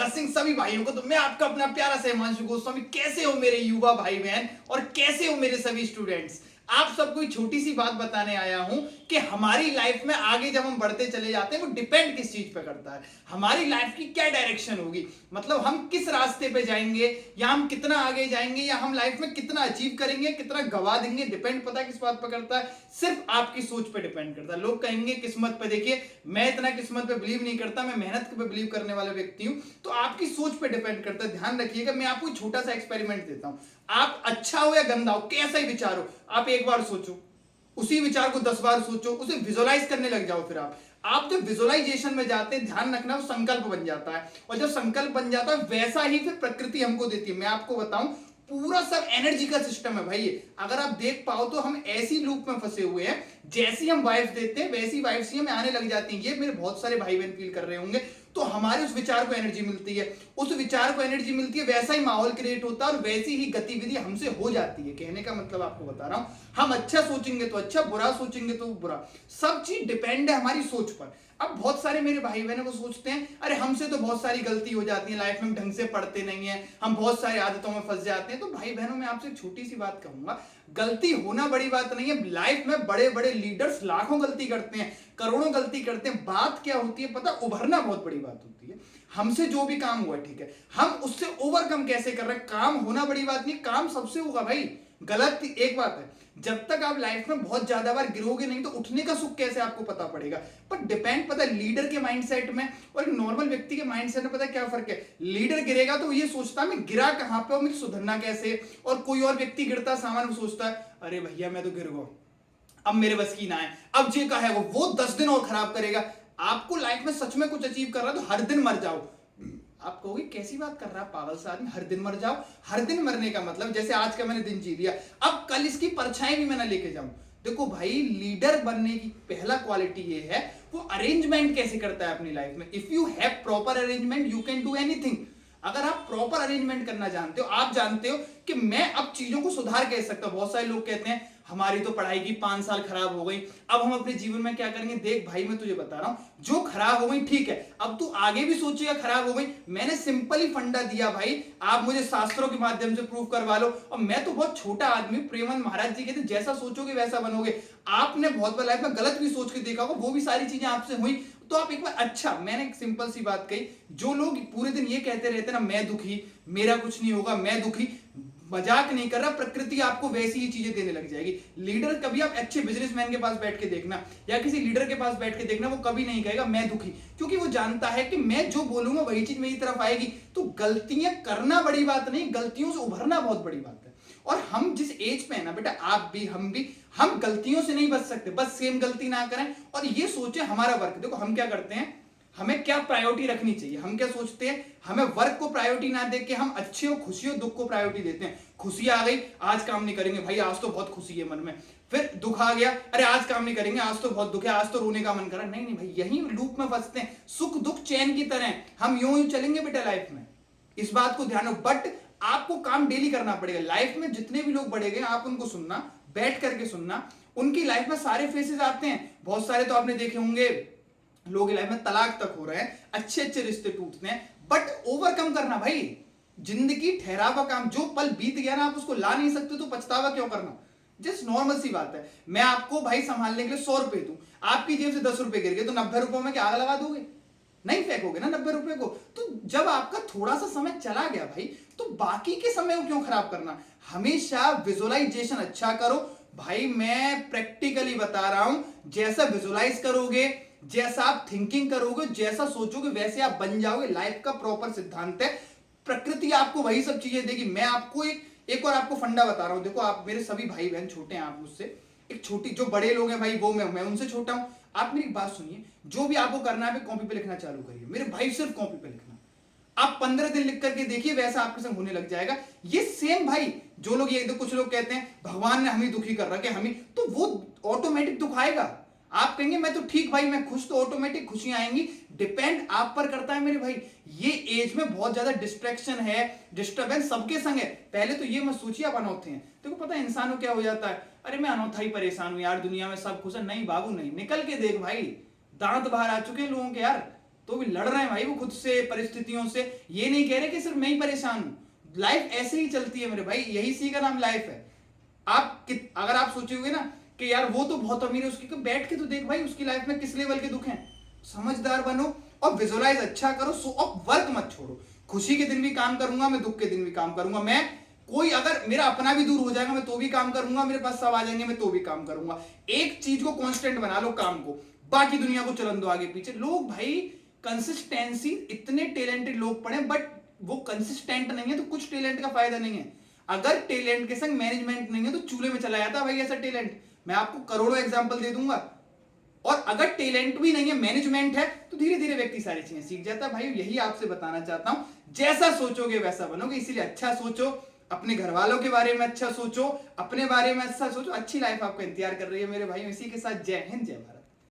भगत सिंह सभी भाइयों को। तो मैं आपका अपना प्यारा सा हिमांशु गोस्वामी। कैसे हो मेरे युवा भाई बहन और कैसे हो मेरे सभी स्टूडेंट्स। आप सबको एक छोटी सी बात बताने आया हूं कि हमारी लाइफ में आगे जब हम बढ़ते चले जाते हैं वो डिपेंड किस चीज पे करता है, हमारी लाइफ की क्या डायरेक्शन होगी, मतलब हम किस रास्ते पे जाएंगे, या हम कितना आगे जाएंगे, या हम लाइफ में कितना अचीव करेंगे, कितना गवा देंगे। डिपेंड पता किस बात पे करता है, सिर्फ आपकी सोच पे डिपेंड करता है। लोग कहेंगे किस्मत पे, देखिए मैं इतना किस्मत पे बिलीव नहीं करता, मैं मेहनत पे बिलीव करने वाला व्यक्ति हूं। तो आपकी सोच पे डिपेंड करता है। ध्यान रखिएगा, मैं आपको एक छोटा सा एक्सपेरिमेंट देता हूं। आप अच्छा हो या गंदा हो, कैसा ही विचार हो, आप एक बार सोचो, उसी विचार को 10 बार सोचो, उसे विजुअलाइज करने लग जाओ। फिर आप जब विजुअलाइजेशन में जाते हैं, ध्यान रखना वो संकल्प बन जाता है, और जब संकल्प बन जाता है वैसा ही फिर प्रकृति हमको देती है। मैं आपको बताऊं, पूरा सब एनर्जी का सिस्टम है भाई। अगर आप देख पाओ तो हम ऐसी लूप में फंसे हुए हैं, जैसी हम वाइफ देते हैं वैसी वाइफ ही हमें आने लग जाती है। ये मेरे बहुत सारे भाई बहन फील कर रहे होंगे। तो हमारे उस विचार को एनर्जी मिलती है, उस विचार को एनर्जी मिलती है, वैसा ही माहौल क्रिएट होता है और वैसी ही गतिविधि हमसे हो जाती है। कहने का मतलब आपको बता रहा हूं, हम अच्छा सोचेंगे तो अच्छा, बुरा सोचेंगे तो बुरा। सब चीज डिपेंड है हमारी सोच पर। अब बहुत सारे मेरे भाई बहन को सोचते हैं, अरे हमसे तो बहुत सारी गलती हो जाती है लाइफ में, ढंग से पढ़ते नहीं है, हम बहुत सारी आदतों में फंस जाते हैं। तो भाई बहनों, मैं आपसे एक छोटी सी बात कहूंगा, गलती होना बड़ी बात नहीं है। लाइफ में बड़े बड़े लीडर्स लाखों गलती करते हैं, करोड़ों गलती करते हैं। बात क्या होती है पता, उभरना बहुत बड़ी बात होती है। हमसे जो भी काम हुआ ठीक है, हम उससे ओवरकम कैसे कर रहे हैं। काम होना बड़ी बात नहीं, काम सबसे होगा भाई। गलत एक बात है, जब तक आप लाइफ में बहुत ज्यादा बार गिरोगे नहीं तो उठने का सुख कैसे आपको पता पड़ेगा। पर डिपेंड पता है लीडर के माइंडसेट में और एक नॉर्मल व्यक्ति के माइंडसेट में पता है क्या फर्क है। लीडर गिरेगा तो ये सोचता मैं गिरा कहां पे और मुझे सुधरना कैसे, और कोई और व्यक्ति गिरता सामान सोचता है अरे भैया मैं तो गिर गया, अब मेरे बस की ना है, अब जे का है वो 10 दिन और खराब करेगा। आपको लाइफ में सच में कुछ अचीव कर रहा है तो हर दिन मर जाओ। आप कहोगे कैसी बात कर रहा है पागल सा आदमी, हर दिन मर जाओ। हर दिन मरने का मतलब जैसे आज का मैंने दिन जी लिया, अब कल इसकी परछाई भी मैं ना लेके जाऊं। देखो भाई, लीडर बनने की पहला क्वालिटी ये है, वो अरेंजमेंट कैसे करता है अपनी लाइफ में। If you have proper arrangement you can do anything. अगर आप प्रॉपर अरेंजमेंट करना जानते हो, आप जानते हो कि मैं अब चीजों को सुधार कैसे सकता हूं। बहुत सारे लोग कहते हैं हमारी तो पढ़ाई की 5 साल खराब हो गई, अब हम अपने जीवन में क्या करेंगे। देख भाई, मैं तुझे बता रहा हूं, जो खराब हो गई ठीक है, अब तू आगे भी सोचेगा खराब हो गई। मैंने सिंपल ही फंडा दिया भाई, आप मुझे शास्त्रों के माध्यम से प्रूफ करवा लो। और मैं तो बहुत छोटा आदमी, प्रेमचंद महाराज जी कहते जैसा सोचोगे वैसा बनोगे। आपने बहुत बार लाइफ में गलत भी सोच के देखा होगा, वो भी सारी चीजें आपसे हुई। तो आप एक बार, अच्छा मैंने एक सिंपल सी बात कही, जो लोग पूरे दिन ये कहते रहते ना मैं दुखी, मेरा कुछ नहीं होगा, मैं दुखी, मजाक नहीं कर रहा, प्रकृति आपको वैसी ही चीजें देने लग जाएगी। लीडर कभी आप अच्छे बिजनेसमैन के पास बैठ के देखना या किसी लीडर के पास बैठ के देखना, वो कभी नहीं कहेगा मैं दुखी, क्योंकि वो जानता है कि मैं जो बोलूंगा वही चीज मेरी तरफ आएगी। तो गलतियां करना बड़ी बात नहीं, गलतियों से उभरना बहुत बड़ी बात है। और हम जिस एज पे है ना बेटा, आप भी हम भी, हम गलतियों से नहीं बच सकते, बस सेम गलती ना करें और ये सोचे हमारा वर्क। देखो हम क्या करते हैं, हमें क्या प्रायोरिटी रखनी चाहिए। हम क्या सोचते हैं, हमें वर्क को प्रायोरिटी ना देके हम अच्छे हो, खुशी हो, दुख को प्रायोरिटी देते हैं। खुशी आ गई, आज काम नहीं करेंगे भाई, आज तो बहुत खुशी है मन में। फिर दुख आ गया, अरे आज काम नहीं करेंगे, आज तो बहुत दुख है, आज तो रोने का मन करा। नहीं नहीं भाई, यही लूप में फंसते हैं। सुख दुख चैन की तरह हम यूं ही चलेंगे बेटा लाइफ में, इस बात को ध्यान रखो। बट आपको काम डेली करना पड़ेगा। लाइफ में जितने भी लोग बढ़ेंगे आप उनको सुनना, बैठ करके सुनना। उनकी लाइफ में सारे फेसेस आते हैं, बहुत सारे तो आपने देखे होंगे, लोग लाइफ में तलाक तक हो रहे हैं, अच्छे अच्छे रिश्ते टूटते हैं। बट ओवरकम करना भाई, जिंदगी ठहरावा काम, जो पल बीत गया ना आप उसको ला नहीं सकते तो पछतावा क्यों करना। जस्ट नॉर्मल सी बात है। मैं आपको भाई संभालने के लिए 100 रुपए दूं, आपकी जेब से 10 रुपए गिर गए तो 90 रुपए में क्या आग लगा दोगे, नहीं फेंकोगे ना 90 रुपए को। तो जब आपका थोड़ा सा समय चला गया भाई, तो बाकी के समय को क्यों खराब करना। हमेशा विजुअलाइजेशन अच्छा करो भाई। मैं प्रैक्टिकली बता रहा हूं, जैसा विजुअलाइज करोगे, जैसा आप थिंकिंग करोगे, जैसा सोचोगे वैसे आप बन जाओगे। लाइफ का प्रॉपर सिद्धांत है, प्रकृति आपको वही सब चीजें देगी। मैं आपको एक और आपको फंडा बता रहा हूं। देखो आप मेरे सभी भाई बहन छोटे हैं, आप मुझसे एक छोटी, जो बड़े लोग हैं भाई वो मैं उनसे छोटा हूं। आप मेरी बात सुनिए, जो भी आपको करना है कॉपी पे लिखना चालू करिए मेरे भाई, सिर्फ कॉपी पे लिखना। आप 15 दिन लिख करके देखिए, वैसा आपके संग होने लग जाएगा। ये सेम भाई, जो लोग ये कुछ लोग कहते हैं भगवान ने हमें दुखी कर रखा है, हमें तो वो ऑटोमेटिक दुख आएगा। आप कहेंगे मैं तो ठीक भाई मैं खुश, तो ऑटोमेटिक खुशियां आएंगी। डिपेंड आप पर करता है मेरे भाई। ये एज में बहुत ज्यादा डिस्ट्रैक्शन है, डिस्टर्बेंस सबके संग है। पहले तो ये मत सोचिए आप अनौथे हैं। देखो पता है इंसान को क्या हो जाता है, अरे मैं अनौथा ही परेशान हूं यार, दुनिया में सब खुश है। नहीं बाबू नहीं, निकल के देख भाई, दांत बाहर आ चुके हैं लोगों के यार। तो भी लड़ रहे हैं भाई वो खुद से, परिस्थितियों से। ये नहीं कह रहे कि सिर्फ मैं ही परेशान हूं, लाइफ ऐसे ही चलती है मेरे भाई, यही इसी का नाम लाइफ है। अगर आप सोचोगे ना कि यार वो तो बहुत अमीर है, उसकी बैठ के तो देख भाई उसकी लाइफ में किस लेवल के दुख हैं। समझदार बनो और विजुअलाइज अच्छा करो, सो ऑफ वर्क मत छोड़ो। खुशी के दिन भी काम करूंगा मैं, दुख के दिन भी काम करूंगा मैं। कोई अगर मेरा अपना भी दूर हो जाएगा मैं तो भी काम करूंगा, मेरे पास सब आ जाएंगे मैं तो भी काम करूंगा। एक चीज को कांस्टेंट बना लो, काम को, बाकी दुनिया को चलन दो आगे पीछे। लोग भाई कंसिस्टेंसी, इतने टैलेंटेड लोग पढ़े बट वो कंसिस्टेंट नहीं है, तो कुछ टैलेंट का फायदा नहीं है। अगर टैलेंट के संग मैनेजमेंट नहीं है तो चूल्हे में चला जाता भाई ऐसा टैलेंट। मैं आपको करोड़ों एग्जांपल दे दूंगा। और अगर टैलेंट भी नहीं है, मैनेजमेंट है, तो धीरे धीरे व्यक्ति सारी चीजें सीख जाता है। भाई यही आपसे बताना चाहता हूं, जैसा सोचोगे वैसा बनोगे, इसीलिए अच्छा सोचो, अपने घर वालों के बारे में अच्छा सोचो, अपने बारे में अच्छा सोचो, अच्छी लाइफ आपको इंतजार कर रही है मेरे भाई। इसी के साथ जय हिंद, जय भारत।